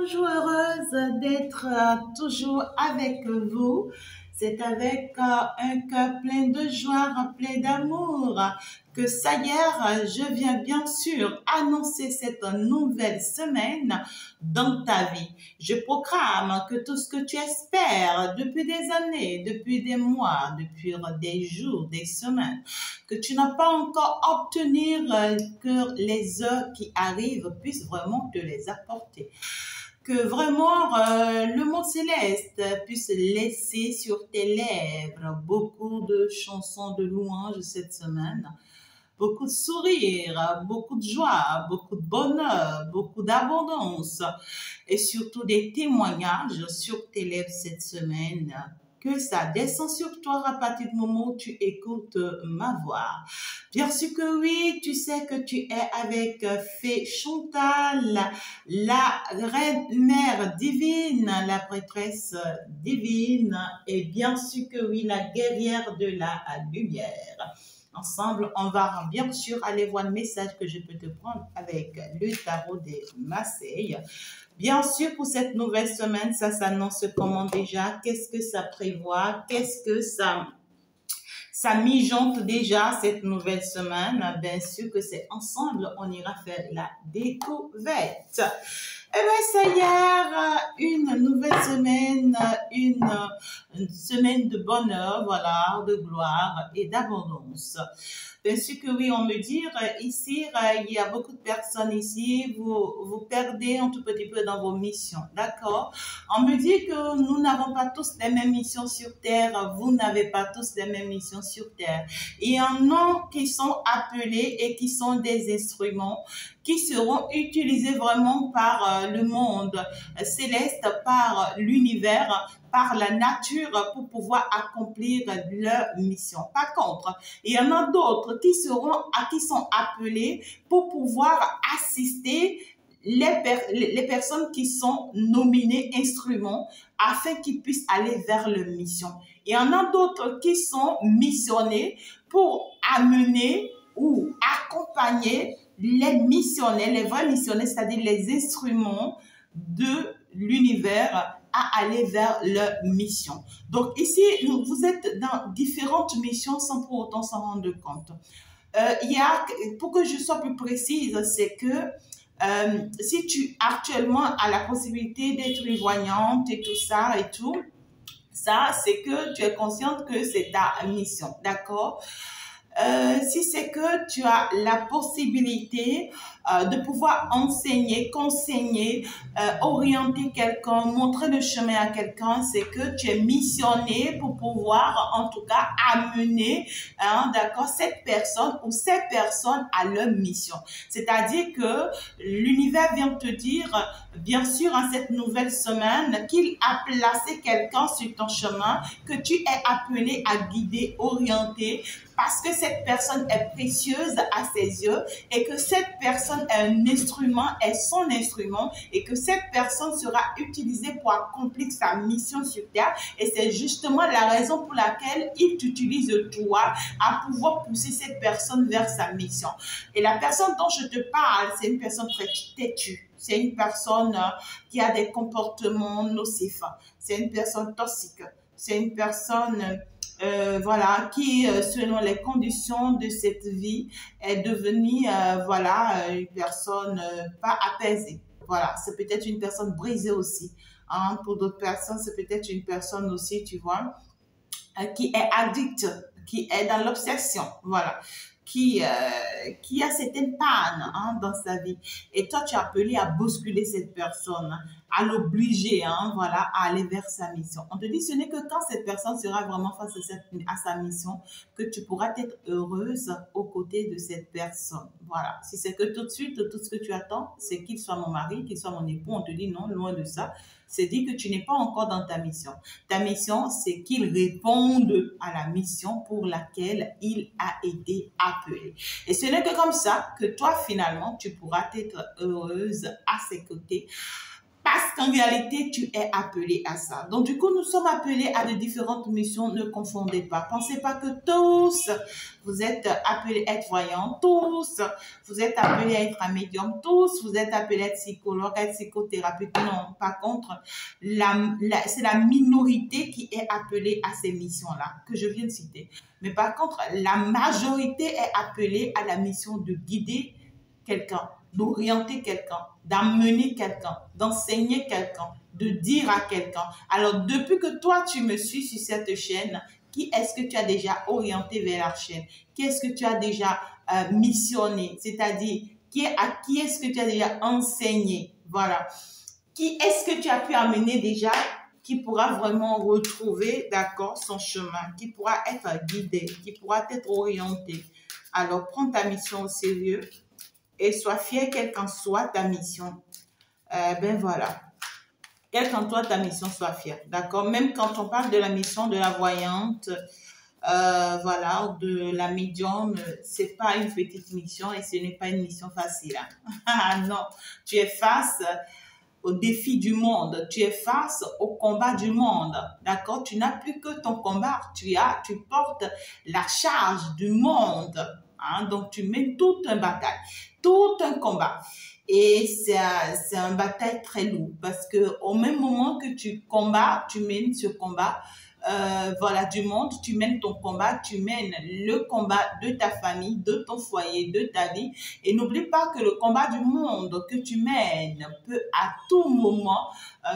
toujours heureuse d'être toujours avec vous. C'est avec un cœur plein de joie, plein d'amour, que ça y est, je viens bien sûr annoncer cette nouvelle semaine dans ta vie. Je proclame que tout ce que tu espères depuis des années, depuis des mois, depuis des jours, des semaines, que tu n'as pas encore obtenu, que les heures qui arrivent puissent vraiment te les apporter. Que vraiment le mot céleste puisse laisser sur tes lèvres beaucoup de chansons de louanges cette semaine, beaucoup de sourires, beaucoup de joie, beaucoup de bonheur, beaucoup d'abondance et surtout des témoignages sur tes lèvres cette semaine. Que ça descend sur toi à partir du moment où tu écoutes ma voix. Bien sûr que oui, tu sais que tu es avec Fée Chantal, la reine mère divine, la prêtresse divine, et bien sûr que oui, la guerrière de la lumière. Ensemble, on va bien sûr aller voir le message que je peux te prendre avec le tarot des Marseilles. Bien sûr, pour cette nouvelle semaine, ça s'annonce comment déjà? Qu'est-ce que ça prévoit? Qu'est-ce que ça mijote déjà cette nouvelle semaine? Bien sûr que c'est ensemble, on ira faire la découverte. Eh bien, ça y est, une nouvelle semaine, une semaine de bonheur, voilà, de gloire et d'abondance. Bien sûr que oui, on me dit, ici, il y a beaucoup de personnes ici, vous perdez un tout petit peu dans vos missions, d'accord? On me dit que nous n'avons pas tous les mêmes missions sur Terre, vous n'avez pas tous les mêmes missions sur Terre. Il y en a qui sont appelés et qui sont des instruments qui seront utilisés vraiment par le monde céleste, par l'univers, par la nature pour pouvoir accomplir leur mission. Par contre, il y en a d'autres qui sont appelés pour pouvoir assister les personnes qui sont nominées instruments afin qu'ils puissent aller vers leur mission. Il y en a d'autres qui sont missionnés pour amener ou accompagner les missionnaires, les vrais missionnaires, c'est-à-dire les instruments de l'univers à aller vers leur mission. Donc ici, vous êtes dans différentes missions sans pour autant s'en rendre compte. Pour que je sois plus précise, c'est que si tu actuellement as la possibilité d'être voyante et tout ça et tout, ça c'est que tu es consciente que c'est ta mission, d'accord? Si c'est que tu as la possibilité de pouvoir enseigner, conseiller, orienter quelqu'un, montrer le chemin à quelqu'un, c'est que tu es missionné pour pouvoir en tout cas amener d'accord, cette personne ou ces personnes à leur mission. C'est-à-dire que l'univers vient te dire, bien sûr, en cette nouvelle semaine, qu'il a placé quelqu'un sur ton chemin, que tu es appelé à guider, orienter, parce que cette personne est précieuse à ses yeux et que cette personne est un instrument, est son instrument et que cette personne sera utilisée pour accomplir sa mission sur terre. Et c'est justement la raison pour laquelle il t'utilise toi à pouvoir pousser cette personne vers sa mission. Et la personne dont je te parle, c'est une personne très têtue. C'est une personne qui a des comportements nocifs. C'est une personne toxique. C'est une personne voilà, qui, selon les conditions de cette vie, est devenue, voilà, une personne pas apaisée. Voilà, c'est peut-être une personne brisée aussi. Hein. Pour d'autres personnes, c'est peut-être une personne aussi, tu vois, qui est addict, qui est dans l'obsession. Voilà. Qui a certaines pannes dans sa vie. Et toi, tu es appelé à bousculer cette personne, à l'obliger voilà, à aller vers sa mission. On te dit, ce n'est que quand cette personne sera vraiment face à sa mission que tu pourras être heureuse aux côtés de cette personne. Voilà. Si c'est que tout de suite, tout ce que tu attends, c'est qu'il soit mon mari, qu'il soit mon époux, on te dit non, loin de ça. C'est dit que tu n'es pas encore dans ta mission. Ta mission, c'est qu'il réponde à la mission pour laquelle il a été appelé. Et ce n'est que comme ça que toi, finalement, tu pourras être heureuse à ses côtés. Parce qu'en réalité, tu es appelé à ça. Donc, du coup, nous sommes appelés à de différentes missions. Ne confondez pas. Pensez pas que tous, vous êtes appelés à être voyants. Tous, vous êtes appelés à être un médium. Tous, vous êtes appelés à être psychologue, à être psychothérapeute. Non, par contre, c'est la minorité qui est appelée à ces missions-là que je viens de citer. Mais par contre, la majorité est appelée à la mission de guider quelqu'un, d'orienter quelqu'un, d'amener quelqu'un, d'enseigner quelqu'un, de dire à quelqu'un. Alors, depuis que toi, tu me suis sur cette chaîne, qui est-ce que tu as déjà orienté vers la chaîne? Qui est-ce que tu as déjà missionné? C'est-à-dire, à qui est-ce que tu as déjà enseigné? Voilà. Qui est-ce que tu as pu amener déjà qui pourra vraiment retrouver, d'accord, son chemin, qui pourra être guidé, qui pourra être orienté? Alors, prends ta mission au sérieux et sois fier, quelle qu'en soit ta mission. Ben voilà. Quelle qu'en soit ta mission, sois fier. D'accord? Même quand on parle de la mission de la voyante, voilà, de la médium, c'est pas une petite mission et ce n'est pas une mission facile. Hein? Non, tu es face au défi du monde, tu es face au combat du monde, d'accord? Tu n'as plus que ton combat, tu portes la charge du monde, hein? Donc tu mènes toute une bataille, tout un combat. Et c'est un bataille très lourd parce que au même moment que tu combats, tu mènes ce combat, voilà, du monde, tu mènes ton combat, tu mènes le combat de ta famille, de ton foyer, de ta vie. Et n'oublie pas que le combat du monde que tu mènes peut à tout moment,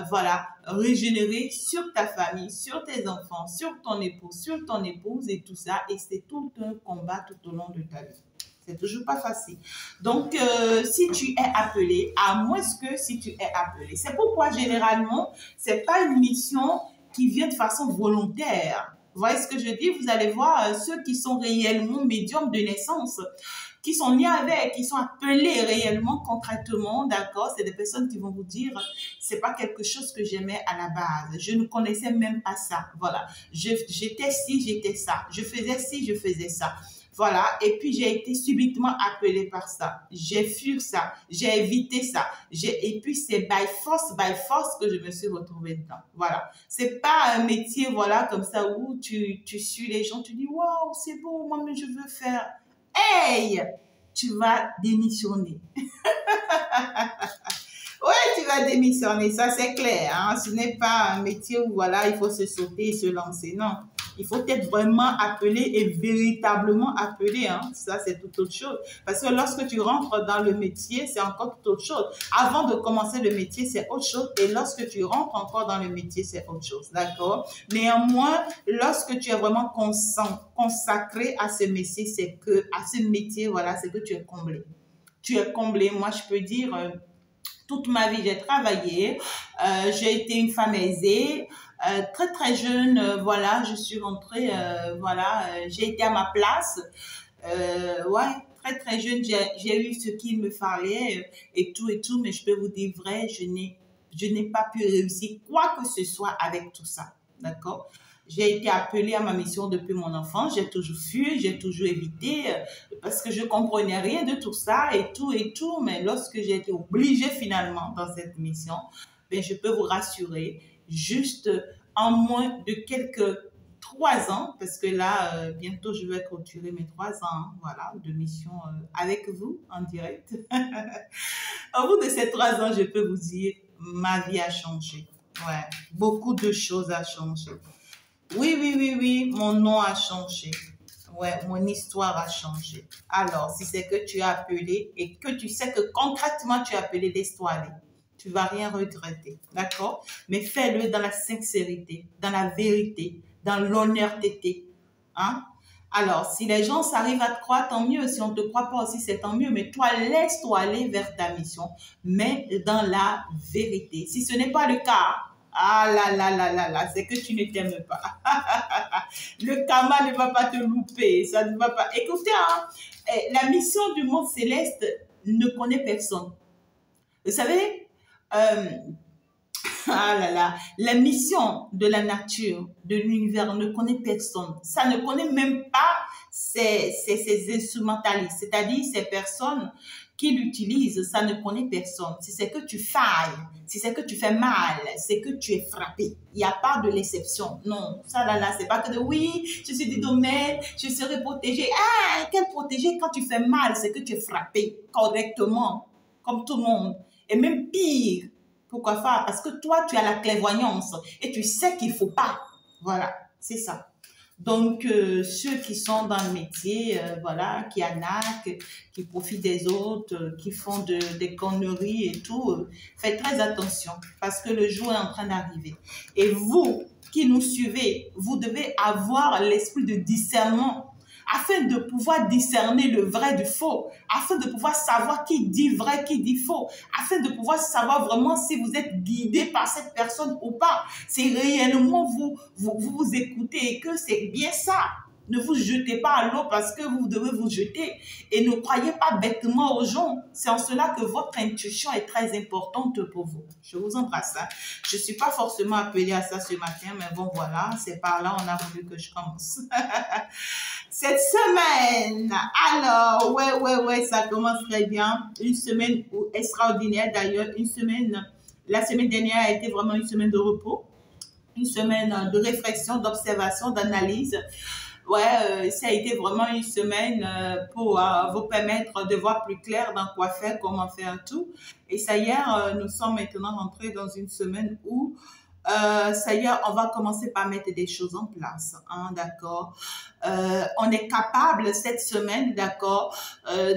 voilà, régénérer sur ta famille, sur tes enfants, sur ton époux, sur ton épouse et tout ça. Et c'est tout un combat tout au long de ta vie. C'est toujours pas facile. Donc, si tu es appelé, à moins que si tu es appelé. C'est pourquoi, généralement, c'est pas une mission qui vient de façon volontaire. Vous voyez ce que je dis? Vous allez voir ceux qui sont réellement médiums de naissance, qui sont nés avec, qui sont appelés réellement concrètement, d'accord? C'est des personnes qui vont vous dire, c'est pas quelque chose que j'aimais à la base. Je ne connaissais même pas ça. Voilà. J'étais ci, j'étais ça. Je faisais ci, je faisais ça. Voilà, et puis j'ai été subitement appelée par ça. J'ai fui ça, j'ai évité ça. Et puis c'est by force que je me suis retrouvée dedans. Voilà, c'est pas un métier, voilà, comme ça où tu suis les gens, tu dis, waouh, c'est beau, moi, mais je veux faire. Hey, tu vas démissionner. Ouais, tu vas démissionner, ça c'est clair. Hein? Ce n'est pas un métier où, voilà, il faut se sauter et se lancer. Non. Il faut être vraiment appelé et véritablement appelé. Hein. Ça, c'est tout autre chose. Parce que lorsque tu rentres dans le métier, c'est encore tout autre chose. Avant de commencer le métier, c'est autre chose. Et lorsque tu rentres encore dans le métier, c'est autre chose. D'accord? Néanmoins, lorsque tu es vraiment consacré à ce métier, voilà, c'est que tu es comblé. Tu es comblé. Moi, je peux dire, toute ma vie, j'ai travaillé. J'ai été une femme aisée. Très très jeune, voilà, je suis rentrée, voilà, j'ai été à ma place, ouais, très très jeune, j'ai eu ce qu'il me fallait et tout, mais je peux vous dire vrai, je n'ai pas pu réussir quoi que ce soit avec tout ça, d'accord? J'ai été appelée à ma mission depuis mon enfance, j'ai toujours fui, j'ai toujours évité parce que je comprenais rien de tout ça et tout, mais lorsque j'ai été obligée finalement dans cette mission, ben, je peux vous rassurer, juste en moins de quelques 3 ans, parce que là, bientôt, je vais clôturer mes 3 ans, hein, voilà, de mission avec vous en direct. Au bout de ces 3 ans, je peux vous dire, ma vie a changé. Ouais, beaucoup de choses ont changé. Oui, mon nom a changé. Ouais, mon histoire a changé. Alors, si c'est que tu as appelé et que tu sais que concrètement tu as appelé, laisse-toi aller. Tu vas rien regretter, d'accord? Mais fais-le dans la sincérité, dans la vérité, dans l'honnêteté. Hein? Alors, si les gens s'arrivent à te croire, tant mieux. Si on ne te croit pas aussi, c'est tant mieux. Mais toi, laisse-toi aller vers ta mission, mais dans la vérité. Si ce n'est pas le cas, ah là, c'est que tu ne t'aimes pas. Le karma ne va pas te louper, ça ne va pas. Écoutez, hein, la mission du monde céleste ne connaît personne. Vous savez, la mission de la nature, de l'univers ne connaît personne. Ça ne connaît même pas ces instrumentalistes, c'est-à-dire ces personnes qui l'utilise, ça ne connaît personne. Si c'est que tu failles, si c'est que tu fais mal, c'est que tu es frappé. Il n'y a pas de l'exception. Non, ça là, c'est pas que de oui, je suis du domaine, je serai protégé. Ah, quel protégé quand tu fais mal, c'est que tu es frappé correctement, comme tout le monde. Et même pire, pourquoi faire? Parce que toi, tu as la clairvoyance et tu sais qu'il ne faut pas. Voilà, c'est ça. Donc, ceux qui sont dans le métier, voilà, qui arnaquent, qui profitent des autres, qui font des conneries et tout, faites très attention parce que le jour est en train d'arriver. Et vous qui nous suivez, vous devez avoir l'esprit de discernement afin de pouvoir discerner le vrai du faux, afin de pouvoir savoir qui dit vrai, qui dit faux, afin de pouvoir savoir vraiment si vous êtes guidé par cette personne ou pas. Si réellement vous écoutez et que c'est bien ça. Ne vous jetez pas à l'eau parce que vous devez vous jeter. Et ne croyez pas bêtement aux gens. C'est en cela que votre intuition est très importante pour vous. Je vous embrasse. Hein. Je ne suis pas forcément appelée à ça ce matin, mais bon, voilà, c'est par là on a voulu que je commence. Cette semaine, alors, ouais, ça commence très bien. Une semaine extraordinaire d'ailleurs. La semaine dernière a été vraiment une semaine de repos. Une semaine de réflexion, d'observation, d'analyse. Ouais, ça a été vraiment une semaine pour vous permettre de voir plus clair dans quoi faire, comment faire tout. Et ça y est, nous sommes maintenant rentrés dans une semaine où ça y est, on va commencer par mettre des choses en place, hein, d'accord. On est capable cette semaine, d'accord,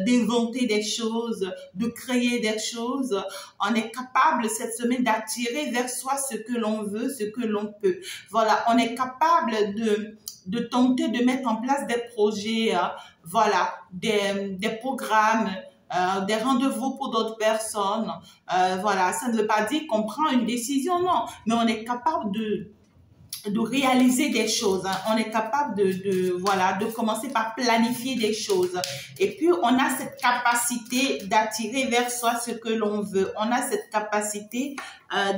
d'inventer des choses, de créer des choses. On est capable cette semaine d'attirer vers soi ce que l'on veut, ce que l'on peut. Voilà, on est capable de tenter de mettre en place des projets, voilà, des programmes, des rendez-vous pour d'autres personnes. Voilà, ça ne veut pas dire qu'on prend une décision, non, mais on est capable de réaliser des choses. Hein. On est capable voilà, de commencer par planifier des choses. Et puis, on a cette capacité d'attirer vers soi ce que l'on veut. On a cette capacité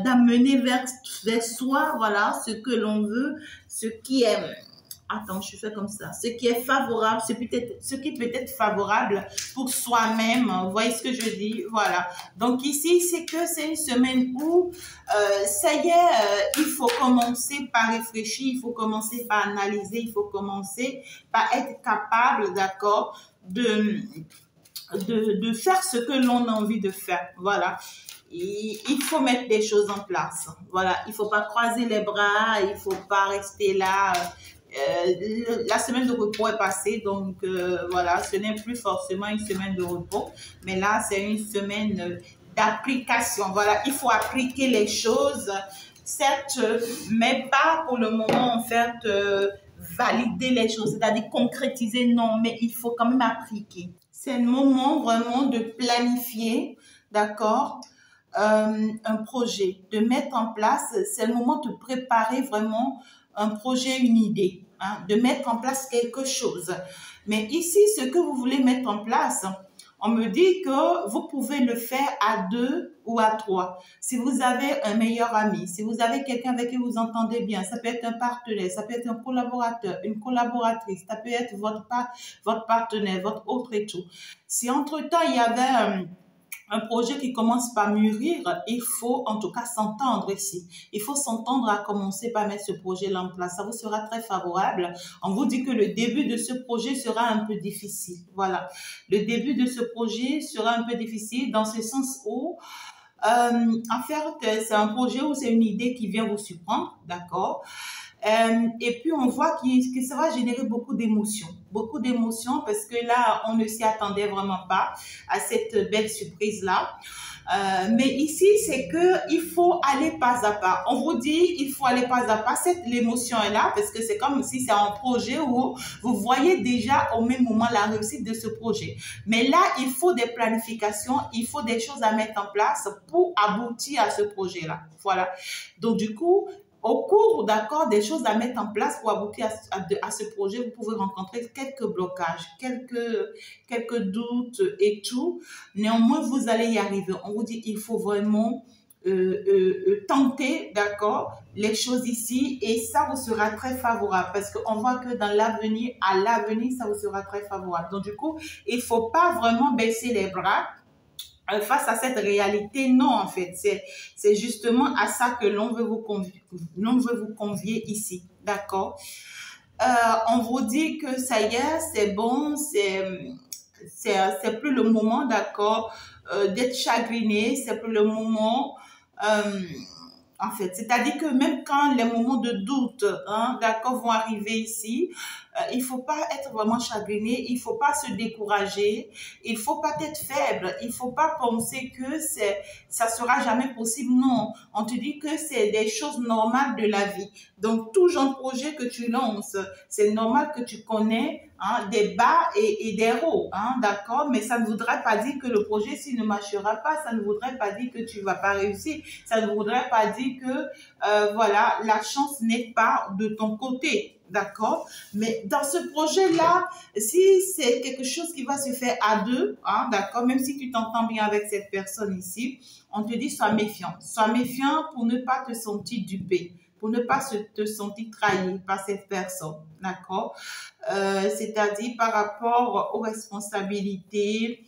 d'amener vers soi, voilà, ce que l'on veut, ce qui est... Attends, je fais comme ça. Ce qui est favorable, ce qui peut être favorable pour soi-même. Vous voyez ce que je dis? Voilà. Donc ici, c'est que c'est une semaine où, ça y est, il faut commencer par réfléchir, il faut commencer par analyser, il faut commencer par être capable, d'accord, de faire ce que l'on a envie de faire. Voilà. Il faut mettre des choses en place. Voilà. Il ne faut pas croiser les bras, il ne faut pas rester là. La semaine de repos est passée, donc voilà, ce n'est plus forcément une semaine de repos, mais là, c'est une semaine d'application. Voilà, il faut appliquer les choses, certes, mais pas pour le moment, en fait, valider les choses, c'est-à-dire concrétiser, non, mais il faut quand même appliquer. C'est le moment vraiment de planifier, d'accord, un projet, de mettre en place, c'est le moment de préparer vraiment un projet, une idée, hein, de mettre en place quelque chose. Mais ici, ce que vous voulez mettre en place, on me dit que vous pouvez le faire à 2 ou à 3. Si vous avez un meilleur ami, si vous avez quelqu'un avec qui vous entendez bien, ça peut être un partenaire, ça peut être un collaborateur, une collaboratrice, ça peut être votre partenaire, votre autre et tout. Si entre-temps, il y avait un projet qui commence par mûrir, il faut en tout cas s'entendre ici. Il faut s'entendre à commencer par mettre ce projet-là en place. Ça vous sera très favorable. On vous dit que le début de ce projet sera un peu difficile. Voilà. Le début de ce projet sera un peu difficile dans ce sens où, en fait, c'est un projet où c'est une idée qui vient vous surprendre, d'accord? Et puis, on voit que ça va générer beaucoup d'émotions parce que là, on ne s'y attendait vraiment pas à cette belle surprise-là. Mais ici, c'est que il faut aller pas à pas. On vous dit, il faut aller pas à pas. L'émotion est là parce que c'est comme si c'est un projet où vous voyez déjà au même moment la réussite de ce projet. Mais là, il faut des planifications, il faut des choses à mettre en place pour aboutir à ce projet-là. Voilà. Donc, du coup, au cours, d'accord, des choses à mettre en place pour aboutir à ce projet, vous pouvez rencontrer quelques blocages, quelques doutes et tout. Néanmoins, vous allez y arriver. On vous dit, il faut vraiment tenter, d'accord, les choses ici et ça vous sera très favorable parce qu'on voit que dans l'avenir, ça vous sera très favorable. Donc, du coup, il ne faut pas vraiment baisser les bras. face à cette réalité, non, en fait. C'est justement à ça que l'on veut vous convier ici. D'accord? On vous dit que ça y est, c'est bon, c'est plus le moment, d'accord, d'être chagriné, c'est plus le moment, euh, en fait. C'est-à-dire que même quand les moments de doute, hein, d'accord, vont arriver ici, il faut pas être vraiment chagriné, il faut pas se décourager, il faut pas être faible, il faut pas penser que ça sera jamais possible. Non, on te dit que c'est des choses normales de la vie. Donc, tout genre de projet que tu lances, c'est normal que tu connais, hein, des bas et des hauts, hein, d'accord? Mais ça ne voudrait pas dire que le projet, s'il ne marchera pas, ça ne voudrait pas dire que tu vas pas réussir. Ça ne voudrait pas dire que, voilà, la chance n'est pas de ton côté. D'accord? Mais dans ce projet-là, si c'est quelque chose qui va se faire à deux, hein, d'accord, même si tu t'entends bien avec cette personne ici, on te dit sois méfiant. Sois méfiant pour ne pas te sentir dupé, pour ne pas te sentir trahi par cette personne. D'accord? C'est-à-dire par rapport aux responsabilités,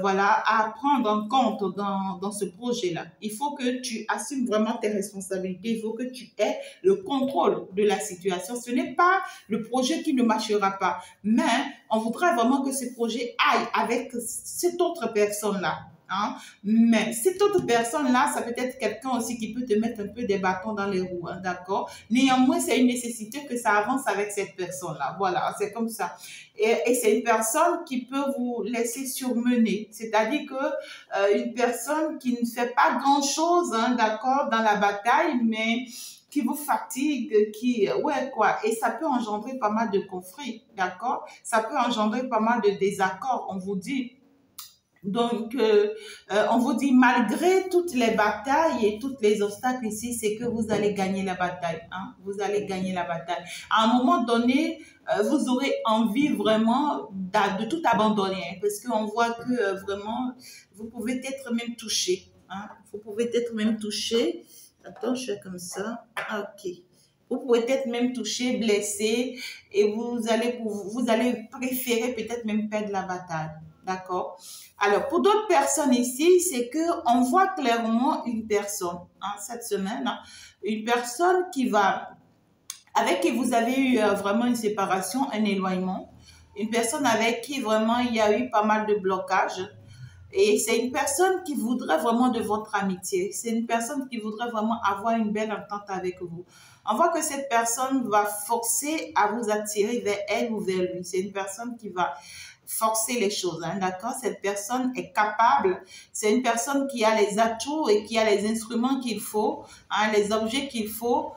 voilà, à prendre en compte dans ce projet-là. Il faut que tu assumes vraiment tes responsabilités. Il faut que tu aies le contrôle de la situation. Ce n'est pas le projet qui ne marchera pas, mais on voudrait vraiment que ce projet aille avec cette autre personne-là. Hein? Mais cette autre personne-là, ça peut être quelqu'un aussi qui peut te mettre un peu des bâtons dans les roues, hein, d'accord? Néanmoins, c'est une nécessité que ça avance avec cette personne-là. Voilà, c'est comme ça. Et c'est une personne qui peut vous laisser surmener. C'est-à-dire que une personne qui ne fait pas grand-chose, hein, d'accord, dans la bataille, mais qui vous fatigue, ouais, quoi. Et ça peut engendrer pas mal de conflits, d'accord? Ça peut engendrer pas mal de désaccords, on vous dit. Donc, on vous dit, malgré toutes les batailles et tous les obstacles ici, c'est que vous allez gagner la bataille. Hein? Vous allez gagner la bataille. À un moment donné, vous aurez envie vraiment de tout abandonner. Hein, parce qu'on voit que vraiment, vous pouvez être même touché. Hein? Vous pouvez être même touché. Attends, je fais comme ça. OK. Vous pouvez être même touché, blessé, et vous allez préférer peut-être même perdre la bataille. D'accord? Alors, pour d'autres personnes ici, c'est que on voit clairement une personne, hein, cette semaine, hein, une personne avec qui vous avez eu vraiment une séparation, un éloignement, une personne avec qui vraiment il y a eu pas mal de blocages. Et c'est une personne qui voudrait vraiment de votre amitié. C'est une personne qui voudrait vraiment avoir une belle entente avec vous. On voit que cette personne va forcer à vous attirer vers elle ou vers lui. C'est une personne qui va forcer les choses, hein, d'accord? Cette personne est capable, c'est une personne qui a les atouts et qui a les instruments qu'il faut, hein, les objets qu'il faut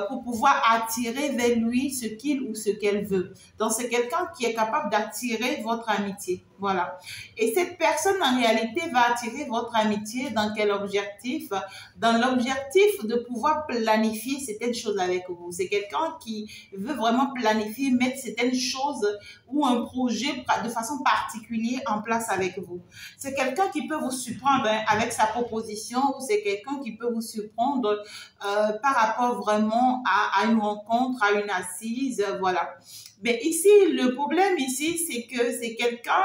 pour pouvoir attirer vers lui ce qu'il ou ce qu'elle veut. Donc, c'est quelqu'un qui est capable d'attirer votre amitié. Voilà. Et cette personne, en réalité, va attirer votre amitié dans quel objectif? Dans l'objectif de pouvoir planifier certaines choses avec vous. C'est quelqu'un qui veut vraiment planifier, mettre certaines choses ou un projet de façon particulière en place avec vous. C'est quelqu'un qui peut vous surprendre, hein, avec sa proposition, ou c'est quelqu'un qui peut vous surprendre par rapport vraiment à une rencontre, à une assise, voilà. Mais ici, le problème ici, c'est que c'est quelqu'un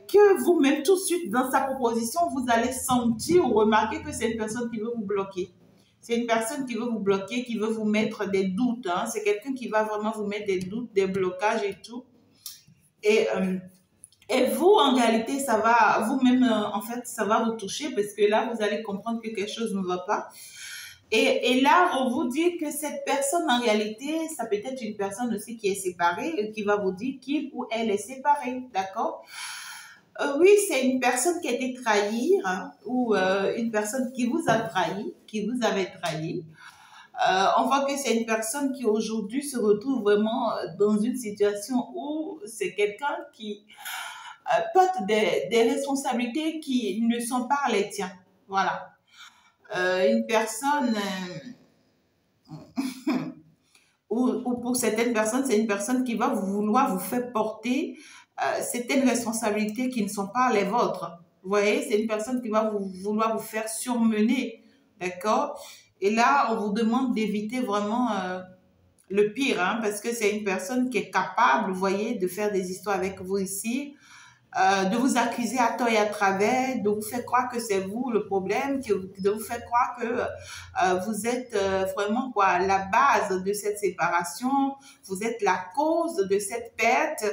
que vous-même tout de suite dans sa proposition, vous allez sentir ou remarquer que c'est une personne qui veut vous bloquer. C'est une personne qui veut vous bloquer, qui veut vous mettre des doutes. Hein. C'est quelqu'un qui va vraiment vous mettre des doutes, des blocages et tout. Et vous, en réalité, ça va, vous-même, en fait, ça va vous toucher parce que là, vous allez comprendre que quelque chose ne va pas. Et là, on vous dit que cette personne, en réalité, ça peut être une personne aussi qui est séparée et qui va vous dire qu'il ou elle est séparé, d'accord? Oui, c'est une personne qui a été trahie, hein, ou une personne qui vous a trahi, qui vous avait trahi. On voit que c'est une personne qui aujourd'hui se retrouve vraiment dans une situation où c'est quelqu'un qui porte des responsabilités qui ne sont pas les tiens. Voilà. Une personne, ou pour certaines personnes, c'est une personne qui va vouloir vous faire porter certaines responsabilités qui ne sont pas les vôtres. Vous voyez, c'est une personne qui va vouloir vous faire surmener, d'accord? Et là, on vous demande d'éviter vraiment le pire, hein, parce que c'est une personne qui est capable, vous voyez, de faire des histoires avec vous ici, de vous accuser à tort et à travers, de vous faire croire que c'est vous le problème, de vous faire croire que vous êtes vraiment quoi, la base de cette séparation, vous êtes la cause de cette perte.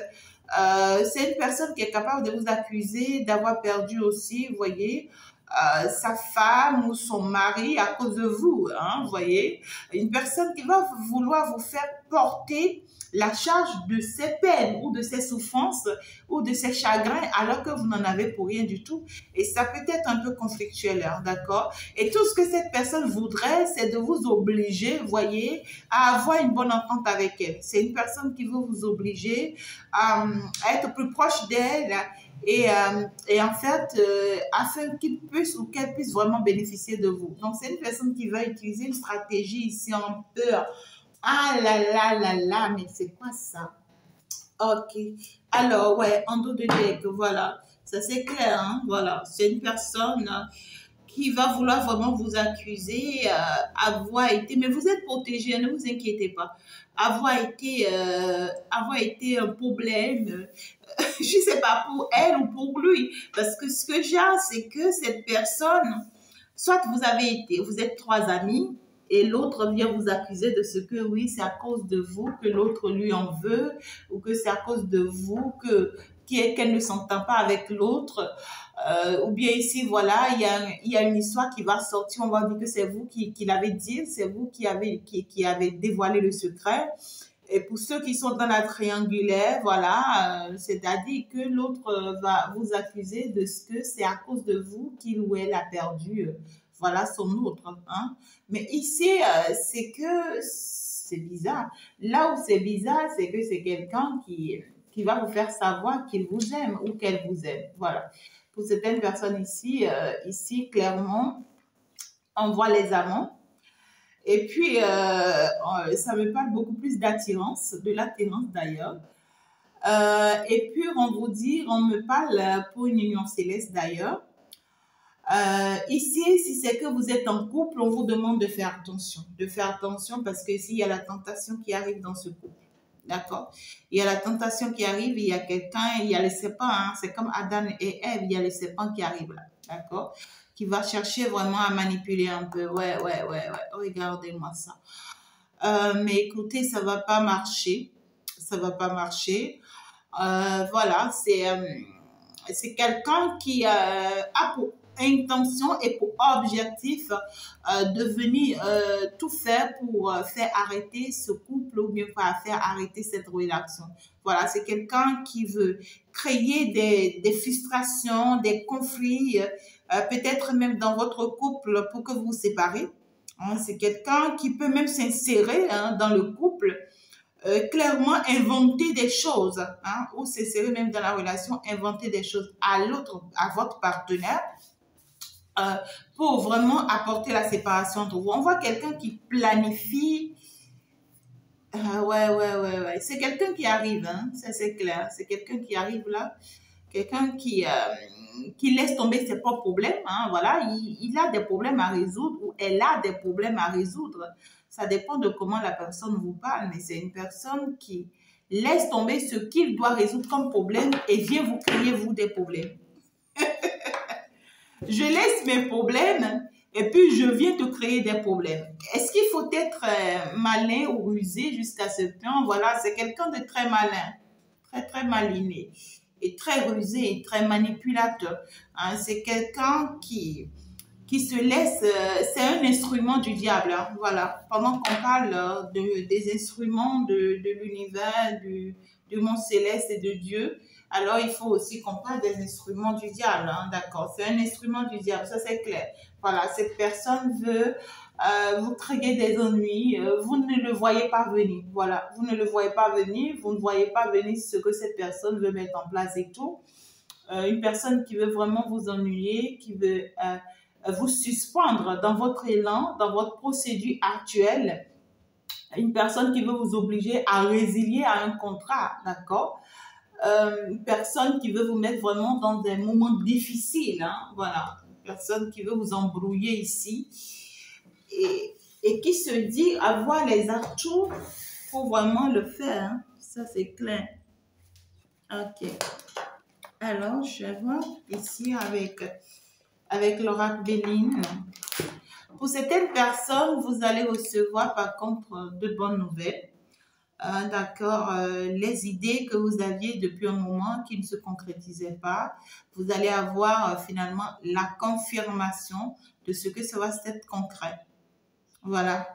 C'est une personne qui est capable de vous accuser d'avoir perdu aussi, vous voyez, sa femme ou son mari à cause de vous, hein, vous voyez. Une personne qui va vouloir vous faire porter la charge de ses peines ou de ses souffrances ou de ses chagrins alors que vous n'en avez pour rien du tout. Et ça peut être un peu conflictuel, hein, d'accord? Et tout ce que cette personne voudrait, c'est de vous obliger, vous voyez, à avoir une bonne entente avec elle. C'est une personne qui veut vous obliger à être plus proche d'elle et en fait, afin qu'il puisse ou qu'elle puisse vraiment bénéficier de vous. Donc, c'est une personne qui va utiliser une stratégie ici en peur. Ah là là là là, mais c'est quoi ça? Ok. Alors, ouais, en dos de deck, voilà. Ça, c'est clair, hein? Voilà. C'est une personne qui va vouloir vraiment vous accuser, avoir été, mais vous êtes protégé, ne vous inquiétez pas, avoir été un problème, je ne sais pas, pour elle ou pour lui, parce que ce que j'ai, c'est que cette personne, soit vous êtes trois amis, et l'autre vient vous accuser de ce que oui, c'est à cause de vous que l'autre lui en veut, ou que c'est à cause de vous qu'elle ne s'entend pas avec l'autre. Ou bien ici, voilà, il y a une histoire qui va sortir, on va dire que c'est vous qui l'avez dit, c'est vous qui avez dévoilé le secret. Et pour ceux qui sont dans la triangulaire, voilà, c'est-à-dire que l'autre va vous accuser de ce que c'est à cause de vous qu'il ou elle a perdu, voilà, son autre. Hein. Mais ici, c'est que c'est bizarre. Là où c'est bizarre, c'est que c'est quelqu'un qui va vous faire savoir qu'il vous aime ou qu'elle vous aime. Voilà. Pour certaines personnes ici, clairement, on voit les amants. Et puis, ça me parle beaucoup plus d'attirance, de l'attirance d'ailleurs. Et puis, on me parle pour une union céleste d'ailleurs. Ici, si c'est que vous êtes en couple, on vous demande de faire attention. De faire attention parce que ici, il y a la tentation qui arrive dans ce couple. D'accord? Il y a la tentation qui arrive, il y a quelqu'un, il y a les serpents, hein, c'est comme Adam et Ève, il y a les serpents qui arrivent là. D'accord? Qui va chercher vraiment à manipuler un peu. Ouais. Regardez-moi ça. Mais écoutez, ça va pas marcher. Ça va pas marcher. Voilà, c'est quelqu'un qui a pour intention et pour objectif de venir tout faire pour faire arrêter ce couple ou bien faire arrêter cette relation. Voilà, c'est quelqu'un qui veut créer des frustrations, des conflits, peut-être même dans votre couple pour que vous vous séparez. Hein, c'est quelqu'un qui peut même s'insérer dans le couple, clairement inventer des choses, hein, ou s'insérer même dans la relation, inventer des choses à votre partenaire, pour vraiment apporter la séparation entre vous. On voit quelqu'un qui planifie. Ouais. C'est quelqu'un qui arrive, hein, ça c'est clair. C'est quelqu'un qui arrive là. Quelqu'un qui laisse tomber ses propres problèmes. Hein, voilà, il a des problèmes à résoudre ou elle a des problèmes à résoudre. Ça dépend de comment la personne vous parle, mais c'est une personne qui laisse tomber ce qu'il doit résoudre comme problème et vient vous créer, vous, des problèmes. Je laisse mes problèmes et puis je viens te créer des problèmes. Est-ce qu'il faut être malin ou rusé jusqu'à ce point? Voilà, c'est quelqu'un de très malin, très maliné et très rusé et très manipulateur. Hein, c'est quelqu'un qui se laisse, c'est un instrument du diable. Hein, voilà, pendant qu'on parle des instruments de l'univers, du monde céleste et de Dieu, alors il faut aussi qu'on parle des instruments du diable. Hein, d'accord, c'est un instrument du diable, ça c'est clair. Voilà, cette personne veut vous créer des ennuis, vous ne le voyez pas venir. Voilà, vous ne le voyez pas venir, vous ne voyez pas venir ce que cette personne veut mettre en place et tout. Une personne qui veut vraiment vous ennuyer, qui veut vous suspendre dans votre élan, dans votre procédure actuelle. Une personne qui veut vous obliger à résilier à un contrat, d'accord? Une personne qui veut vous mettre vraiment dans des moments difficiles, hein? Voilà. Une personne qui veut vous embrouiller ici et qui se dit avoir les atouts pour vraiment le faire. Hein? Ça, c'est clair. Ok. Alors, je vais voir ici avec l'oracle Béline. Pour certaines personnes, vous allez recevoir par contre de bonnes nouvelles. D'accord, les idées que vous aviez depuis un moment qui ne se concrétisaient pas, vous allez avoir finalement la confirmation de ce que ça va être concret. Voilà.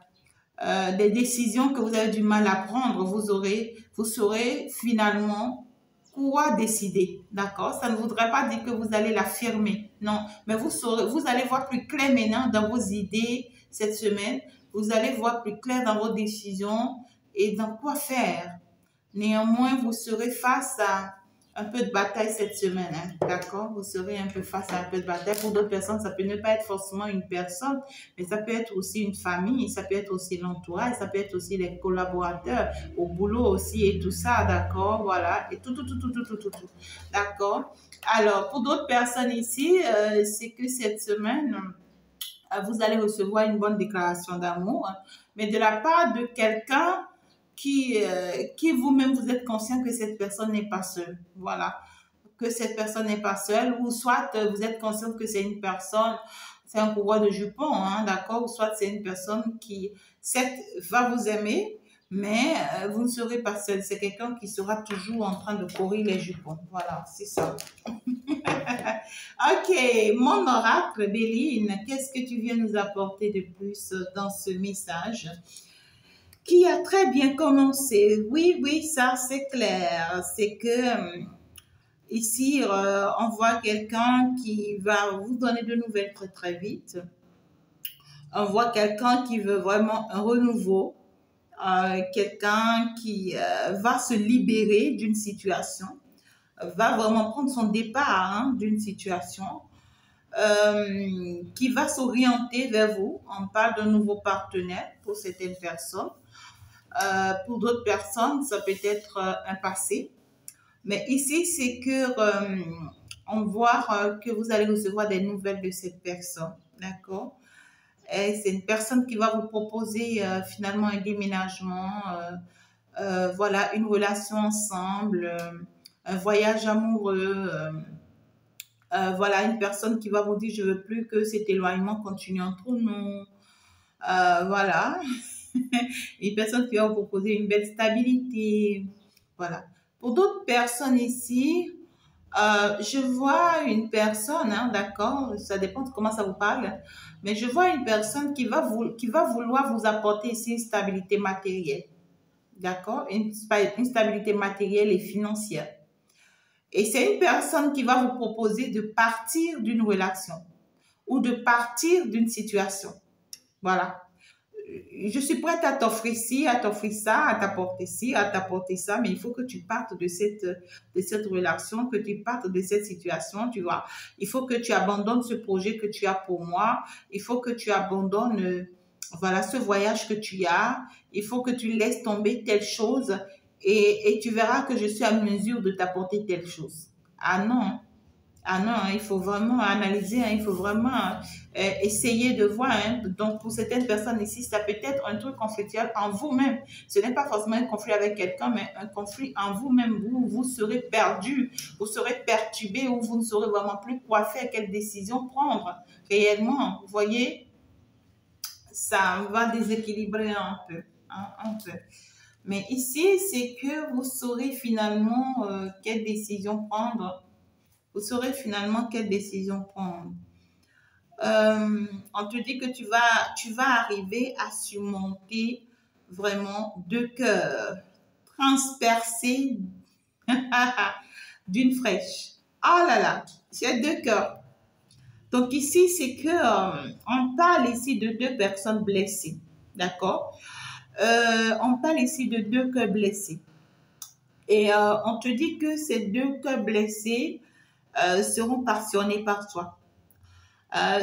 Des décisions que vous avez du mal à prendre, vous saurez finalement quoi décider. D'accord? Ça ne voudrait pas dire que vous allez l'affirmer. Non. Mais vous allez voir plus clair maintenant dans vos idées cette semaine. Vous allez voir plus clair dans vos décisions et dans quoi faire. Néanmoins, vous serez face à un peu de bataille cette semaine, hein, d'accord? Vous serez un peu face à un peu de bataille. Pour d'autres personnes, ça peut ne pas être forcément une personne, mais ça peut être aussi une famille, ça peut être aussi l'entourage, ça peut être aussi les collaborateurs au boulot aussi et tout ça, d'accord? Voilà, et tout. D'accord? Alors, pour d'autres personnes ici, c'est que cette semaine, vous allez recevoir une bonne déclaration d'amour, hein, mais de la part de quelqu'un qui vous-même, vous êtes conscient que cette personne n'est pas seule. Voilà. Que cette personne n'est pas seule, ou soit vous êtes conscient que c'est une personne, c'est un coureur de jupons, hein, d'accord, ou soit c'est une personne qui, certes, va vous aimer, mais vous ne serez pas seul. C'est quelqu'un qui sera toujours en train de courir les jupons. Voilà, c'est ça. Ok, mon oracle, Béline, qu'est-ce que tu viens nous apporter de plus dans ce message qui a très bien commencé? Oui, ça c'est clair. C'est que ici, on voit quelqu'un qui va vous donner de nouvelles très vite. On voit quelqu'un qui veut vraiment un renouveau. Quelqu'un qui va se libérer d'une situation, va vraiment prendre son départ, hein, d'une situation, qui va s'orienter vers vous. On parle d'un nouveau partenaire pour certaines personnes. Pour d'autres personnes, ça peut être un passé. Mais ici, c'est que on voit que vous allez recevoir des nouvelles de cette personne. D'accord? Et c'est une personne qui va vous proposer finalement un déménagement, voilà, une relation ensemble, un voyage amoureux. Voilà, une personne qui va vous dire, je veux plus que cet éloignement continue entre nous. Voilà. Une personne qui va vous proposer une belle stabilité. Voilà. Pour d'autres personnes ici, je vois une personne, hein, d'accord, ça dépend de comment ça vous parle, mais je vois une personne qui va vouloir vous apporter ici une stabilité matérielle, d'accord, une stabilité matérielle et financière. Et c'est une personne qui va vous proposer de partir d'une relation ou de partir d'une situation. Voilà. Je suis prête à t'offrir ci, à t'offrir ça, à t'apporter ci, à t'apporter ça, mais il faut que tu partes de cette relation, que tu partes de cette situation, tu vois. Il faut que tu abandonnes ce projet que tu as pour moi. Il faut que tu abandonnes, voilà, ce voyage que tu as. Il faut que tu laisses tomber telle chose et tu verras que je suis à mesure de t'apporter telle chose. Ah non, ah non, hein, il faut vraiment analyser, hein, il faut vraiment essayer de voir. Hein. Donc, pour certaines personnes ici, ça peut être un truc conflictuel en vous-même. Ce n'est pas forcément un conflit avec quelqu'un, mais un conflit en vous-même. Vous serez perdu, vous serez perturbé, ou vous ne saurez vraiment plus quoi faire, quelle décision prendre réellement. Vous voyez, ça va déséquilibrer un peu. Hein, un peu. Mais ici, c'est que vous saurez finalement quelle décision prendre. Vous saurez finalement quelle décision prendre. On te dit que tu vas arriver à surmonter vraiment deux cœurs transpercés d'une flèche. Oh là là, tu as deux cœurs. Donc ici, c'est que on parle ici de deux personnes blessées. D'accord? On parle ici de deux cœurs blessés. Et on te dit que ces deux cœurs blessés seront passionnés par toi,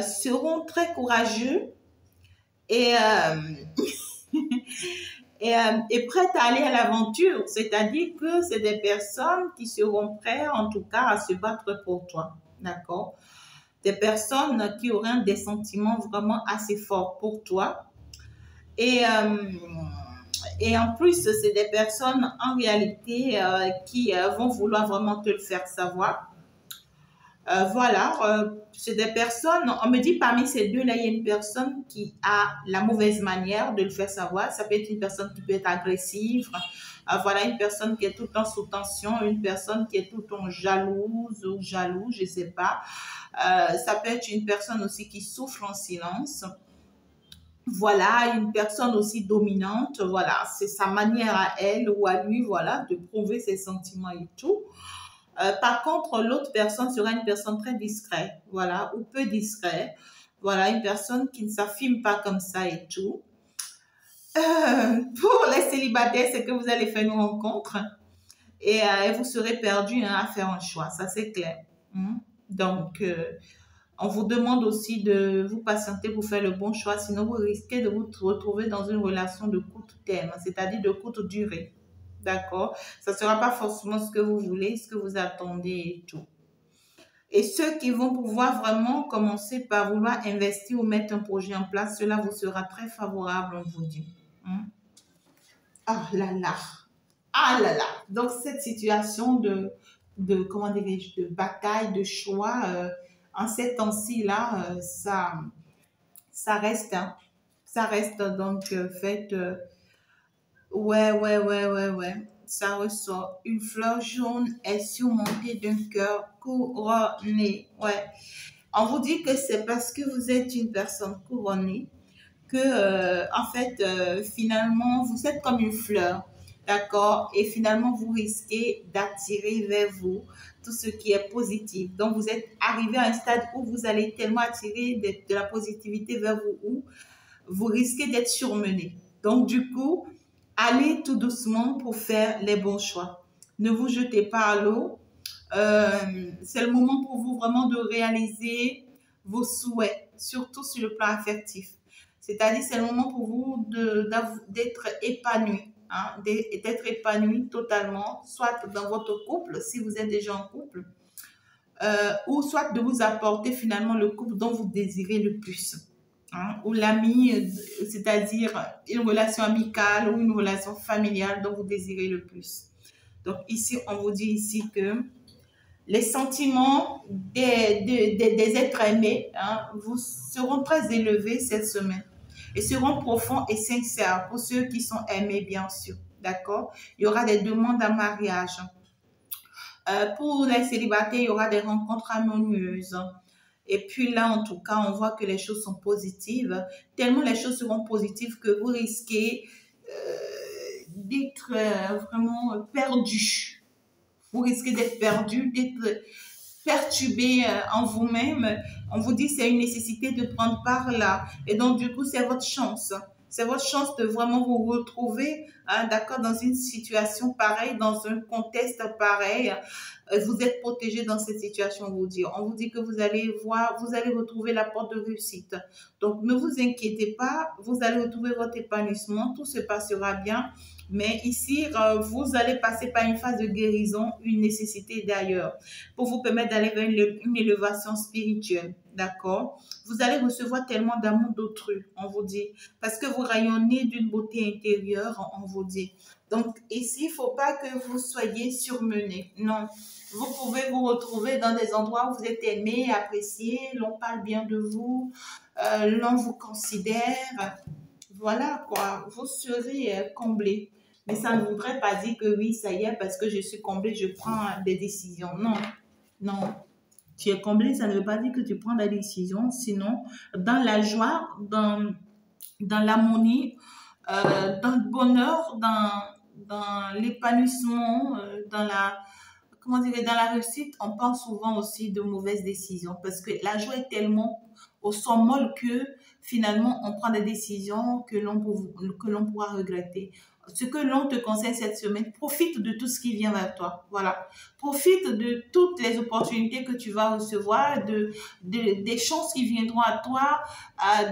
seront très courageux et, et prêtes à aller à l'aventure. C'est-à-dire que c'est des personnes qui seront prêtes, en tout cas, à se battre pour toi. D'accord? Des personnes qui auront des sentiments vraiment assez forts pour toi. Et en plus, c'est des personnes en réalité qui vont vouloir vraiment te le faire savoir. Voilà, c'est des personnes, on me dit parmi ces deux-là, il y a une personne qui a la mauvaise manière de le faire savoir. Ça peut être une personne qui peut être agressive. Voilà, une personne qui est tout le temps sous tension, une personne qui est tout le temps jalouse ou jaloux, je ne sais pas. Ça peut être une personne aussi qui souffre en silence. Voilà, une personne aussi dominante, voilà, c'est sa manière à elle ou à lui, voilà, de prouver ses sentiments et tout. Par contre, l'autre personne sera une personne très discrète, voilà, ou peu discrète. Voilà, une personne qui ne s'affirme pas comme ça et tout. Pour les célibataires, c'est que vous allez faire une rencontre et vous serez perdu hein, à faire un choix, ça c'est clair. Hmm. Donc, on vous demande aussi de vous patienter pour faire le bon choix, sinon vous risquez de vous retrouver dans une relation de court terme, c'est-à-dire de courte durée. D'accord? Ça ne sera pas forcément ce que vous voulez, ce que vous attendez et tout. Et ceux qui vont pouvoir vraiment commencer par vouloir investir ou mettre un projet en place, cela vous sera très favorable, on vous dit. Hein? Ah là là, ah là là. Donc cette situation comment dirais-je, de bataille, de choix, en ces temps-ci là, ça reste, hein. Ça reste donc fait. Ouais. Ça ressort. Une fleur jaune est surmontée d'un cœur couronné. Ouais. On vous dit que c'est parce que vous êtes une personne couronnée que, en fait, finalement, vous êtes comme une fleur. D'accord? Et finalement, vous risquez d'attirer vers vous tout ce qui est positif. Donc, vous êtes arrivé à un stade où vous allez tellement attirer de la positivité vers vous, où vous risquez d'être surmené. Donc, du coup, allez tout doucement pour faire les bons choix. Ne vous jetez pas à l'eau. C'est le moment pour vous vraiment de réaliser vos souhaits, surtout sur le plan affectif. C'est-à-dire, c'est le moment pour vous d'être épanoui, hein, d'être épanoui totalement, soit dans votre couple, si vous êtes déjà en couple, ou soit de vous apporter finalement le couple dont vous désirez le plus. Hein, ou l'ami, c'est-à-dire une relation amicale ou une relation familiale dont vous désirez le plus. Donc ici, on vous dit ici que les sentiments des êtres aimés hein, vous seront très élevés cette semaine et seront profonds et sincères pour ceux qui sont aimés, bien sûr. D'accord? Il y aura des demandes en mariage. Pour les célibataires, il y aura des rencontres harmonieuses. Et puis là, en tout cas, on voit que les choses sont positives. Tellement les choses seront positives que vous risquez d'être vraiment perdu. Vous risquez d'être perdu, d'être perturbé en vous-même. On vous dit c'est une nécessité de prendre part là. Et donc, du coup, c'est votre chance. C'est votre chance de vraiment vous retrouver, hein, d'accord, dans une situation pareille, dans un contexte pareil. Vous êtes protégé dans cette situation, on vous dit. On vous dit que vous allez voir, vous allez retrouver la porte de réussite. Donc, ne vous inquiétez pas, vous allez retrouver votre épanouissement, tout se passera bien. Mais ici, vous allez passer par une phase de guérison, une nécessité d'ailleurs, pour vous permettre d'aller vers une élévation spirituelle. D'accord? Vous allez recevoir tellement d'amour d'autrui, on vous dit, parce que vous rayonnez d'une beauté intérieure, on vous dit. Donc ici, il ne faut pas que vous soyez surmené. Non, vous pouvez vous retrouver dans des endroits où vous êtes aimé, apprécié, l'on parle bien de vous, l'on vous considère. Voilà quoi, vous serez comblé. Mais ça ne voudrait pas dire que oui, ça y est, parce que je suis comblé, je prends des décisions. Non, non. Tu es comblé, ça ne veut pas dire que tu prends des décisions. Sinon, dans la joie, dans l'harmonie, dans le bonheur, dans l'épanouissement, comment dire, dans la réussite, on parle souvent aussi de mauvaises décisions parce que la joie est tellement au sommet que finalement on prend des décisions que l'on pourra regretter. Ce que l'on te conseille cette semaine, profite de tout ce qui vient vers toi. Voilà. Profite de toutes les opportunités que tu vas recevoir, des chances qui viendront à toi,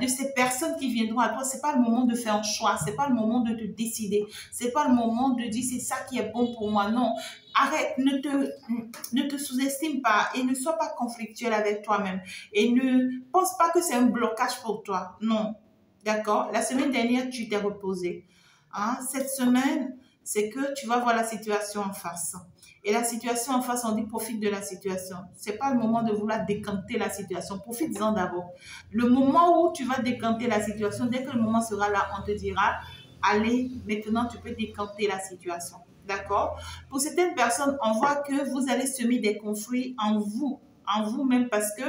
de ces personnes qui viendront à toi. C'est pas le moment de faire un choix. C'est pas le moment de te décider. C'est pas le moment de dire c'est ça qui est bon pour moi. Non. Arrête, ne te sous-estime pas et ne sois pas conflictuel avec toi-même. Et ne pense pas que c'est un blocage pour toi. Non. D'accord? La semaine dernière, tu t'es reposé. Hein? Cette semaine, c'est que tu vas voir la situation en face. Et la situation en face, on dit profite de la situation. C'est pas le moment de vouloir décanter la situation. Profite-en d'abord. Le moment où tu vas décanter la situation, dès que le moment sera là, on te dira, allez, maintenant tu peux décanter la situation. D'accord? Pour certaines personnes, on voit que vous allez semer des conflits en vous-même parce que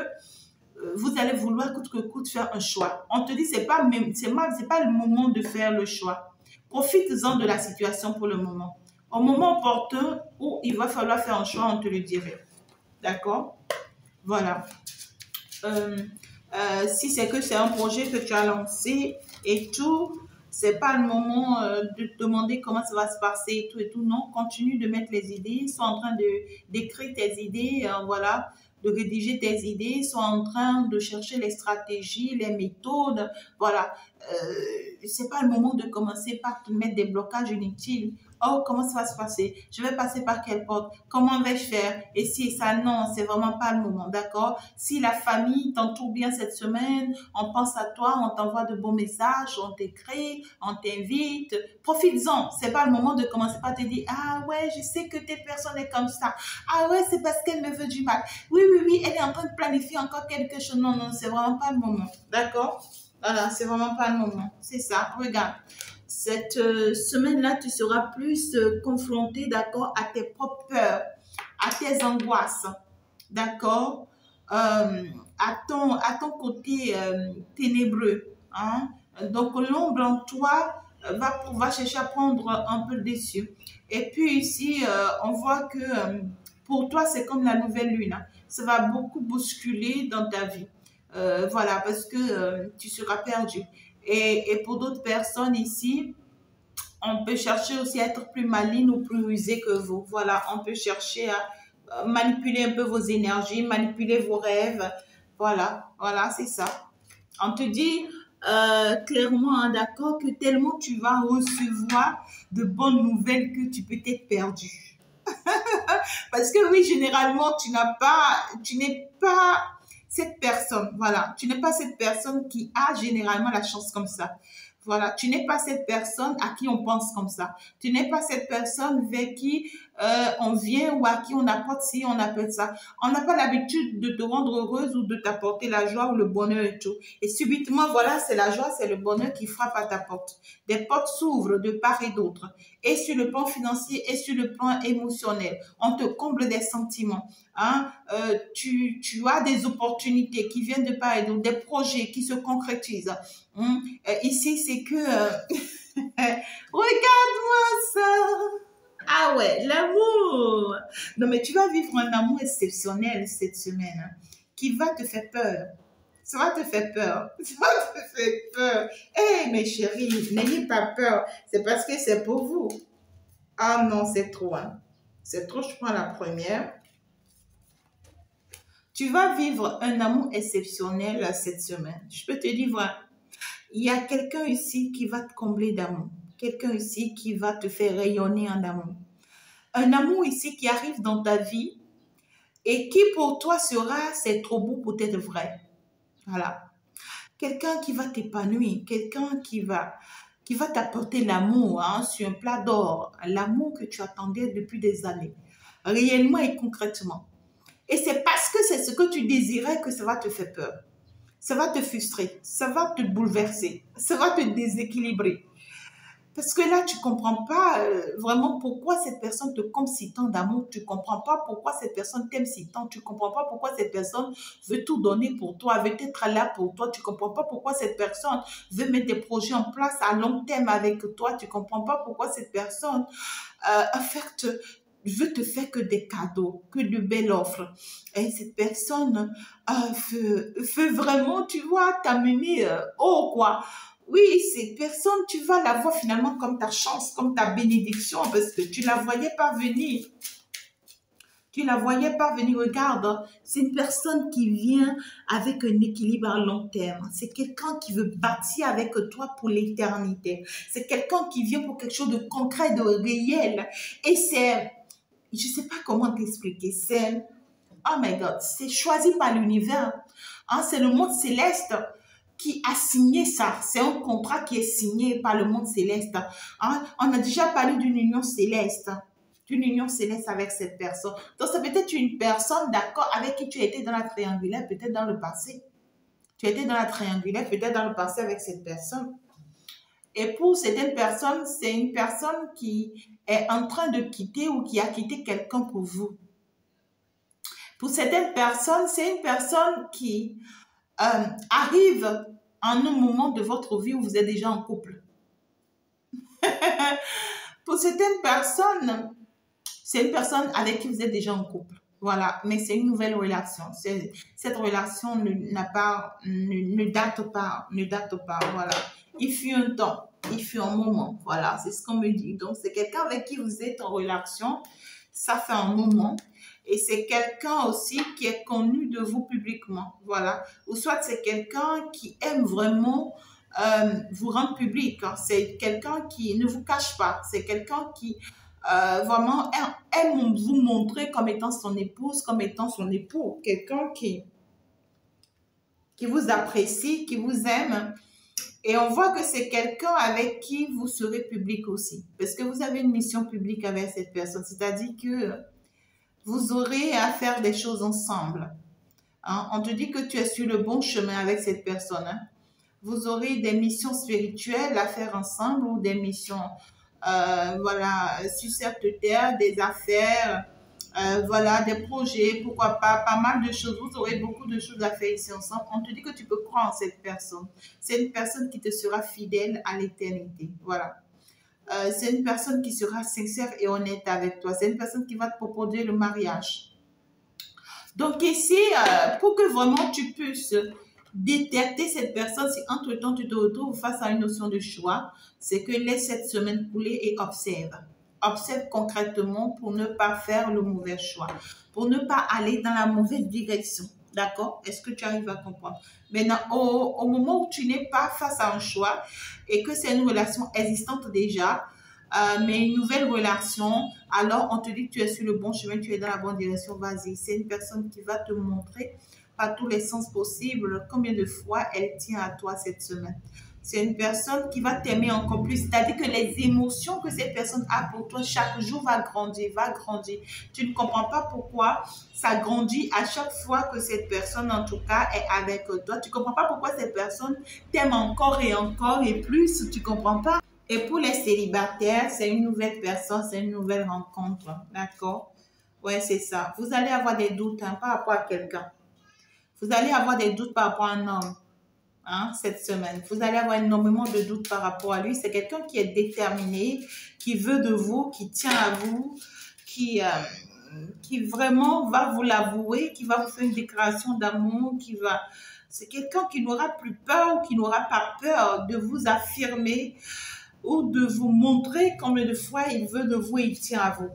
vous allez vouloir coûte que coûte faire un choix. On te dit c'est pas le moment de faire le choix. Profites-en de la situation pour le moment. Au moment opportun où il va falloir faire un choix, on te le dirait. D'accord? Voilà. Si c'est que c'est un projet que tu as lancé et tout, c'est pas le moment de te demander comment ça va se passer et tout. Non, continue de mettre les idées, sois en train d'écrire tes idées, voilà, de rédiger tes idées, sois en train de chercher les stratégies, les méthodes, voilà. C'est pas le moment de commencer par te mettre des blocages inutiles. Oh, comment ça va se passer? Je vais passer par quelle porte? Comment vais-je faire? Et si ça, non, c'est vraiment pas le moment, d'accord? Si la famille t'entoure bien cette semaine, on pense à toi, on t'envoie de bons messages, on t'écrit, on t'invite, profites-en. C'est pas le moment de commencer par te dire, ah ouais, je sais que telle personne est comme ça. Ah ouais, c'est parce qu'elle me veut du mal. Oui, oui, oui, elle est en train de planifier encore quelque chose. Non, non, c'est vraiment pas le moment, d'accord? Voilà, c'est vraiment pas le moment. C'est ça, regarde. Cette semaine-là, tu seras plus confronté, d'accord, à tes propres peurs, à tes angoisses, d'accord, à ton côté ténébreux. Hein? Donc, l'ombre en toi va chercher à prendre un peu le dessus. Et puis ici, on voit que pour toi, c'est comme la nouvelle lune. Hein. Ça va beaucoup bousculer dans ta vie. Voilà, parce que tu seras perdu. Et pour d'autres personnes ici, on peut chercher aussi à être plus maligne ou plus rusé que vous. Voilà, on peut chercher à manipuler un peu vos énergies, manipuler vos rêves. Voilà, voilà, c'est ça. On te dit clairement, hein, d'accord, que tellement tu vas recevoir de bonnes nouvelles que tu peux être perdu. Parce que oui, généralement, tu n'es pas cette personne, voilà, tu n'es pas cette personne qui a généralement la chance comme ça. Voilà, tu n'es pas cette personne à qui on pense comme ça. Tu n'es pas cette personne vers qui on vient ou à qui on apporte ci, on appelle ça. On n'a pas l'habitude de te rendre heureuse ou de t'apporter la joie ou le bonheur et tout. Et subitement, voilà, c'est la joie, c'est le bonheur qui frappe à ta porte. Des portes s'ouvrent de part et d'autre. Et sur le plan financier et sur le plan émotionnel. On te comble des sentiments. Hein? Tu as des opportunités qui viennent de part et d'autre, des projets qui se concrétisent. Ici, c'est que... regarde-moi ça! Ah ouais, l'amour! Non, mais tu vas vivre un amour exceptionnel cette semaine hein, qui va te faire peur. Ça va te faire peur. Ça va te faire peur. Hé, mes chéris, n'ayez pas peur. C'est parce que c'est pour vous. Ah non, c'est trop. Hein. C'est trop, je prends la première. Tu vas vivre un amour exceptionnel cette semaine. Je peux te dire, voilà. Il y a quelqu'un ici qui va te combler d'amour. Quelqu'un ici qui va te faire rayonner en amour. Un amour ici qui arrive dans ta vie et qui pour toi sera, c'est trop beau pour être vrai. Voilà. Quelqu'un qui va t'épanouir, quelqu'un qui va t'apporter l'amour hein, sur un plat d'or. L'amour que tu attendais depuis des années. Réellement et concrètement. Et c'est parce que c'est ce que tu désirais que ça va te faire peur. Ça va te frustrer, ça va te bouleverser, ça va te déséquilibrer. Parce que là, tu ne comprends pas vraiment pourquoi cette personne te comble si tant d'amour. Tu ne comprends pas pourquoi cette personne t'aime si tant. Tu ne comprends pas pourquoi cette personne veut tout donner pour toi, veut être là pour toi. Tu ne comprends pas pourquoi cette personne veut mettre des projets en place à long terme avec toi. Tu ne comprends pas pourquoi cette personne veut te faire que des cadeaux, que de belles offres. Et cette personne veut vraiment, tu vois, t'amener haut, quoi. Oui, cette personne, tu vas la voir finalement comme ta chance, comme ta bénédiction, parce que tu ne la voyais pas venir. Tu ne la voyais pas venir, regarde, c'est une personne qui vient avec un équilibre à long terme. C'est quelqu'un qui veut bâtir avec toi pour l'éternité. C'est quelqu'un qui vient pour quelque chose de concret, de réel. Et c'est... Je ne sais pas comment t'expliquer. Oh my God, c'est choisi par l'univers. Hein, c'est le monde céleste qui a signé ça. C'est un contrat qui est signé par le monde céleste. Hein? On a déjà parlé d'une union céleste. D'une union céleste avec cette personne. Donc, c'est peut-être une personne, d'accord, avec qui tu as été dans la triangulaire, peut-être dans le passé. Tu as été dans la triangulaire, peut-être dans le passé avec cette personne. Et pour certaines personnes, c'est une personne qui est en train de quitter ou qui a quitté quelqu'un pour vous. Pour certaines personnes, c'est une personne qui arrive en un moment de votre vie où vous êtes déjà en couple. Pour certaines personnes, c'est une personne avec qui vous êtes déjà en couple. Voilà, mais c'est une nouvelle relation. Cette relation ne date pas, voilà. Il fut un temps, il fut un moment, voilà, c'est ce qu'on me dit. Donc, c'est quelqu'un avec qui vous êtes en relation, ça fait un moment. Et c'est quelqu'un aussi qui est connu de vous publiquement, voilà. Ou soit c'est quelqu'un qui aime vraiment vous rendre public. Hein. C'est quelqu'un qui ne vous cache pas. C'est quelqu'un qui vraiment aime vous montrer comme étant son épouse, comme étant son époux. Quelqu'un qui vous apprécie, qui vous aime. Et on voit que c'est quelqu'un avec qui vous serez public aussi. Parce que vous avez une mission publique avec cette personne. C'est-à-dire que vous aurez à faire des choses ensemble. Hein? On te dit que tu es sur le bon chemin avec cette personne. Hein? Vous aurez des missions spirituelles à faire ensemble ou des missions, voilà, sur cette terre, des affaires, voilà, des projets, pourquoi pas mal de choses. Vous aurez beaucoup de choses à faire ici ensemble. On te dit que tu peux croire en cette personne. C'est une personne qui te sera fidèle à l'éternité. Voilà. C'est une personne qui sera sincère et honnête avec toi. C'est une personne qui va te proposer le mariage. Donc ici, pour que vraiment tu puisses détecter cette personne, si entre-temps tu te retrouves face à une notion de choix, c'est que laisse cette semaine couler et observe. Observe concrètement pour ne pas faire le mauvais choix, pour ne pas aller dans la mauvaise direction. D'accord? Est-ce que tu arrives à comprendre? Maintenant, au moment où tu n'es pas face à un choix et que c'est une relation existante déjà, mais une nouvelle relation, alors on te dit que tu es sur le bon chemin, tu es dans la bonne direction, vas-y. C'est une personne qui va te montrer par tous les sens possibles combien de fois elle tient à toi cette semaine. C'est une personne qui va t'aimer encore plus. C'est-à-dire que les émotions que cette personne a pour toi chaque jour va grandir, va grandir. Tu ne comprends pas pourquoi ça grandit à chaque fois que cette personne, en tout cas, est avec toi. Tu ne comprends pas pourquoi cette personne t'aime encore et plus. Tu ne comprends pas. Et pour les célibataires, c'est une nouvelle personne, c'est une nouvelle rencontre. D'accord? Ouais, c'est ça. Vous allez avoir des doutes hein, par rapport à quelqu'un. Vous allez avoir des doutes par rapport à un homme. Hein, cette semaine. Vous allez avoir énormément de doutes par rapport à lui. C'est quelqu'un qui est déterminé, qui veut de vous, qui tient à vous, qui vraiment va vous l'avouer, qui va vous faire une déclaration d'amour, c'est quelqu'un qui n'aura plus peur ou qui n'aura pas peur de vous affirmer ou de vous montrer combien de fois il veut de vous et il tient à vous.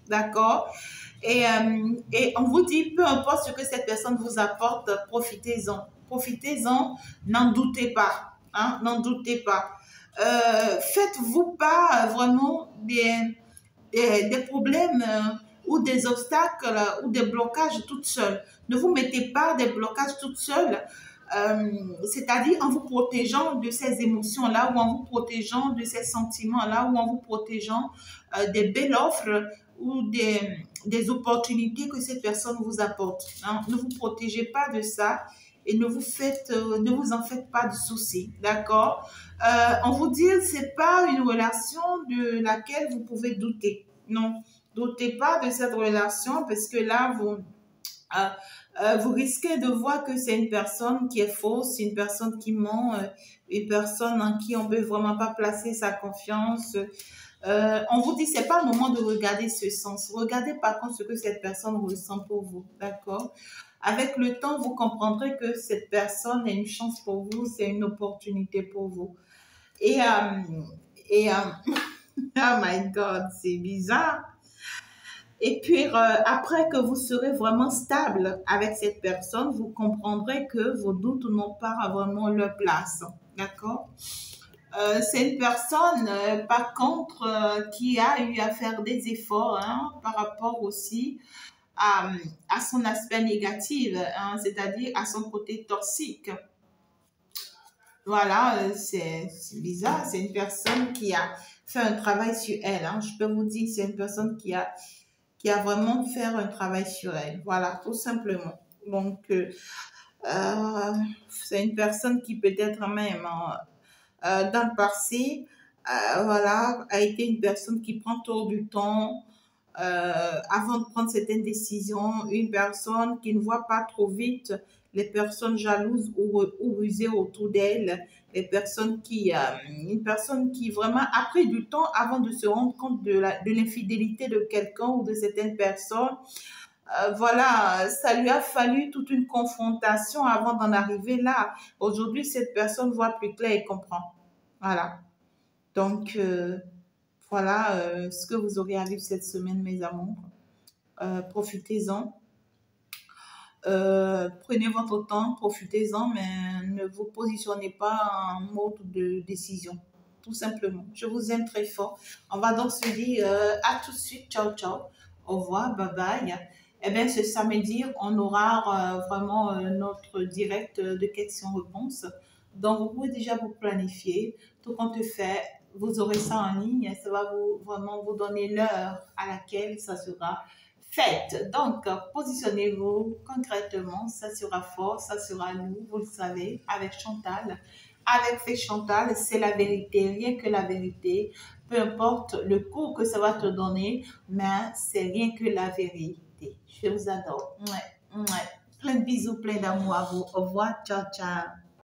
D'accord? Et on vous dit, peu importe ce que cette personne vous apporte, profitez-en. Profitez-en, n'en doutez pas. Hein, n'en doutez pas. Faites-vous pas vraiment des problèmes ou des obstacles ou des blocages toute seule. Ne vous mettez pas des blocages toute seule. C'est-à-dire en vous protégeant de ces émotions-là ou en vous protégeant de ces sentiments-là ou en vous protégeant des belles offres ou des opportunités que cette personne vous apporte. Hein. Ne vous protégez pas de ça et ne vous en faites pas de soucis, d'accord? On vous dit, c'est pas une relation de laquelle vous pouvez douter. Non, doutez pas de cette relation parce que là, vous risquez de voir que c'est une personne qui est fausse, une personne qui ment, une personne en qui on ne peut vraiment pas placer sa confiance. On vous dit, c'est pas le moment de regarder ce sens. Regardez par contre ce que cette personne ressent pour vous, d'accord? Avec le temps, vous comprendrez que cette personne est une chance pour vous, c'est une opportunité pour vous. Et oh my God, c'est bizarre. Et puis, après que vous serez vraiment stable avec cette personne, vous comprendrez que vos doutes n'ont pas vraiment leur place. D'accord? C'est une personne, par contre, qui a eu à faire des efforts hein, par rapport aussi à son aspect négatif, hein, c'est-à-dire à son côté toxique. voilà, c'est bizarre. C'est une personne qui a fait un travail sur elle. Hein. Je peux vous dire, c'est une personne qui a vraiment fait un travail sur elle. Voilà, tout simplement. Donc, c'est une personne qui peut-être même dans le passé, voilà, a été une personne qui prend trop du temps avant de prendre certaines décisions, une personne qui ne voit pas trop vite les personnes jalouses ou rusées autour d'elle, les personnes une personne qui vraiment a pris du temps avant de se rendre compte de l'infidélité de quelqu'un ou de certaines personnes. Voilà, ça lui a fallu toute une confrontation avant d'en arriver là. Aujourd'hui, cette personne voit plus clair et comprend. Voilà. Donc, voilà ce que vous aurez à vivre cette semaine, mes amours. Profitez-en. Prenez votre temps, profitez-en, mais ne vous positionnez pas en mode de décision. Tout simplement. Je vous aime très fort. On va donc se dire à tout de suite. Ciao, ciao. Au revoir. Bye bye. Eh bien, ce samedi, on aura vraiment notre direct de questions-réponses. Donc, vous pouvez déjà vous planifier. Tout compte fait, vous aurez ça en ligne. Ça va vraiment vous donner l'heure à laquelle ça sera fait. Donc, positionnez-vous concrètement. Ça sera fort, ça sera nous, vous le savez, avec Chantal. Avec Fée Chantal, c'est la vérité, rien que la vérité. Peu importe le cours que ça va te donner, mais c'est rien que la vérité. Je vous adore. Ouais, ouais. Plein de bisous, plein d'amour à vous. Au revoir, ciao, ciao.